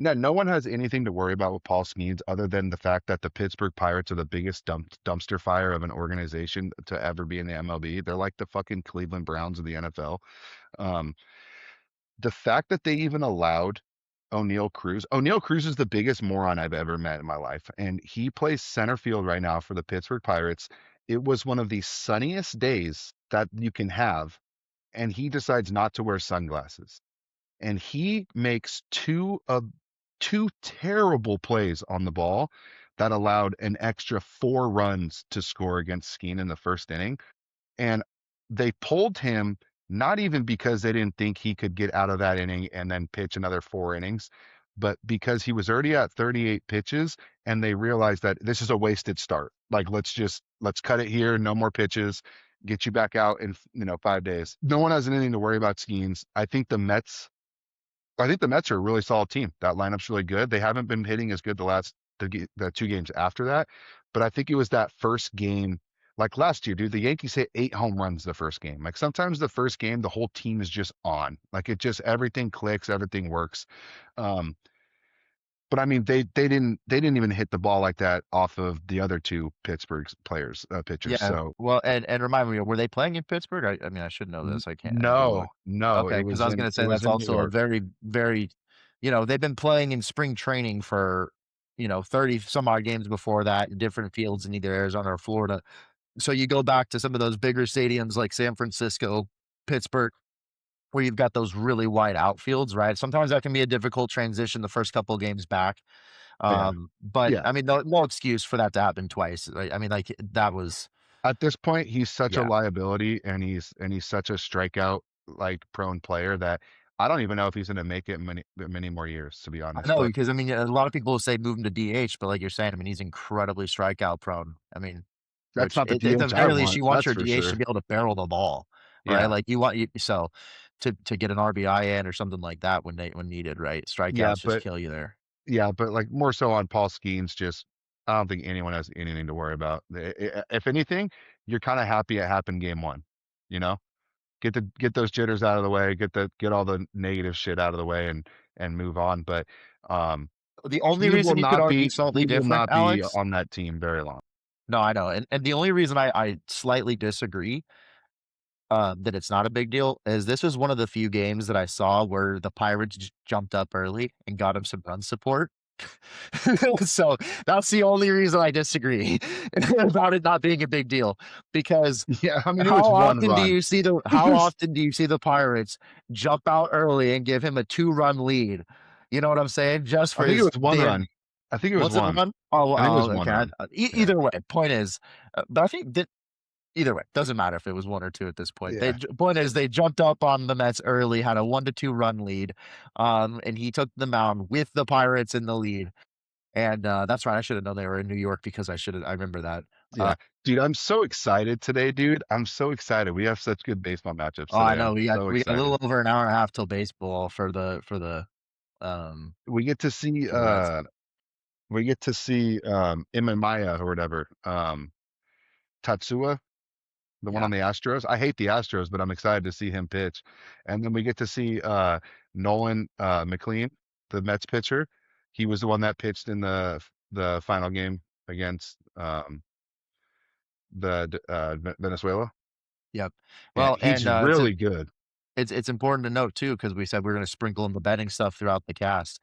no one has anything to worry about with Paul Skenes other than the fact that the Pittsburgh Pirates are the biggest dumpster fire of an organization to ever be in the MLB. They're like the fucking Cleveland Browns of the NFL. Um, the fact that they even allowed O'Neill Cruz is the biggest moron I've ever met in my life. And he plays center field right now for the Pittsburgh Pirates. It was one of the sunniest days that you can have. And he decides not to wear sunglasses. And he makes two terrible plays on the ball that allowed an extra 4 runs to score against Skeen in the first inning. And they pulled him not even because they didn't think he could get out of that inning and then pitch another 4 innings, but because he was already at 38 pitches and they realized that this is a wasted start. Like let's cut it here, no more pitches, get you back out in 5 days. No one has anything to worry about Skeens. I think the Mets are a really solid team. That lineup's really good. They haven't been hitting as good the 2 games after that, but I think it was that first game, like last year, dude. The Yankees hit 8 home runs the first game. Like sometimes the first game, the whole team is just on. Like it just everything clicks, everything works. Um, but I mean, they didn't even hit the ball like that off of the other two Pittsburgh players pitchers. Yeah. So Well, and remind me, were they playing in Pittsburgh? I mean, I should know this. I can't. I do. no, Okay, it because I was was in gonna it say was that's in New also a York. very, very, they've been playing in spring training for 30 some odd games before that in different fields in either Arizona or Florida. So you go back to some of those bigger stadiums like San Francisco, Pittsburgh, where you've got those really wide outfields, right? Sometimes that can be a difficult transition the first couple of games back. Yeah, But yeah. I mean, no excuse for that to happen twice. I mean, like that was, At this point, he's such a yeah. liability and he's such a strikeout like prone player that I don't even know if he's going to make it many more years, to be I honest. know But because I mean, a lot of people say move him to DH, but like you're saying, I mean, he's incredibly strikeout prone. I mean, that's which not the at the DH I very least, want. you want That's your for DH to sure. be able to barrel the ball, right? Yeah, Like so to get an RBI in or something like that when needed, right? yeah, Strikeouts just but kill you there. like more so on Paul Skeens. Just I don't think anyone has anything to worry about. If anything, you're kind of happy it happened game one. You know, get those jitters out of the way, get all the negative shit out of the way, and move on. But um, The only reason you could argue He slightly will different, not be Alex. on that team very long. No, I know, and the only reason I slightly disagree that it's not a big deal is this was one of the few games that I saw where the Pirates jumped up early and got him some run support. So that's the only reason I disagree about it not being a big deal. Because Yeah, I mean it was one run. how often do you see the Pirates jump out early and give him a 2-run lead? You know what I'm saying? Just I for think it his was one damn. run. I think it was Was it one. one? Oh, I think it was one okay. run. Yeah. Either way, point is, but I think that either way, doesn't matter if it was 1 or 2 at this point. Yeah. Point is they jumped up on the Mets early, had a 1 to 2 run lead, and he took the mound with the Pirates in the lead. And, that's right, I should have known they were in New York because I remember that. Yeah. Dude, I'm so excited today, dude. I'm so excited. We have such good baseball matchups Oh, I today. know I'm so we got a excited. little over an hour and a half till baseball We get to see for the Reds. Im and Maya or whatever. Tatsua, the one Yeah, on the Astros. I hate the Astros, but I'm excited to see him pitch. And then we get to see Nolan McLean, the Mets pitcher. He was the one that pitched in the final game against Venezuela, yep. and Well, he's and, really good. it's important to note too because we said we're gonna sprinkle in the betting stuff throughout the cast.